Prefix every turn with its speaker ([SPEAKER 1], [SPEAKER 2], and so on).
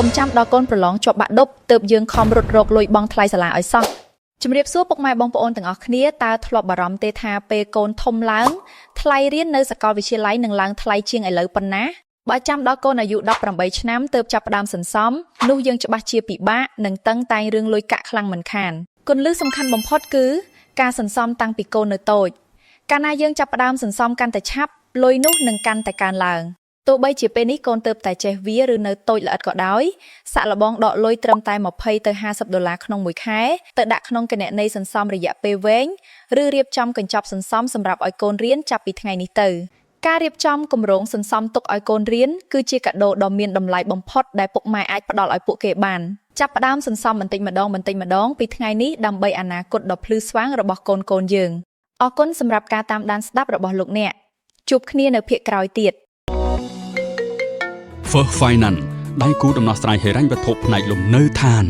[SPEAKER 1] កុំចាំដល់កូនប្រឡងជាប់បាក់ឌុបទើបយើងខំរត់រកលុយបង់ថ្លៃសាលាឲ្យសោះជំរាបសួរពុកម៉ែបងប្អូនទាំងអស់គ្នាតើធ្លាប់បារម្ភទេថាពេលកូនធំឡើងថ្លៃរៀននៅសាកលវិទ្យាល័យនឹងឡើងថ្លៃជាងឥឡូវប៉ុណ្ណាបើចាំដល់កូនអាយុ18ឆ្នាំទើបចាប់ផ្ដើមសន្សំនោះយើងច្បាស់ជាពិបាកនឹងតឹងតែងរឿងលុយកាក់ខ្លាំងមិនខានគន្លឹះសំខាន់បំផុតគឺការសន្សំតាំងពីកូននៅតូចកាលណាយើងចាប់ផ្ដើមសន្សំកាន់តែឆាប់លុយនោះនឹងកាន់តែកើនឡើងទោះបីជាពេលនេះកូនទើបតែចេះវាឬនៅតូចល្អិតក៏ដោយសាក់លបងដកលុយត្រឹមតែ$20ទៅ$50ក្នុងមួយខែទៅដាក់ក្នុងគណនីសន្សំរយៈពេលវែងឬរៀបចំកញ្ចប់សន្សំសម្រាប់ឲ្យកូនរៀនចាប់ពីថ្ងៃនេះទៅការរៀបចំគម្រោងសន្សំទុកឲ្យកូនរៀនគឺជាកាដូដ៏មានតម្លៃបំផុតដែលពុកម៉ែអាចផ្ដល់ឲ្យពួកគេបានចាប់ផ្ដើមសន្សំបន្តិចម្ដងពីថ្ងៃនេះដើម្បីអនាគតដ៏ភ្លឺស្វាងរបស់កូនយើងអរគុណសម្រាប់ការតាមដានស្ដាប់របស់លោកអ្នកជួបគ្នានៅភាគក្រោយទៀត
[SPEAKER 2] First Finance ដៃគូដំណោះស្រាយហិរញ្ញវត្ថុផ្នែកលំនៅឋាន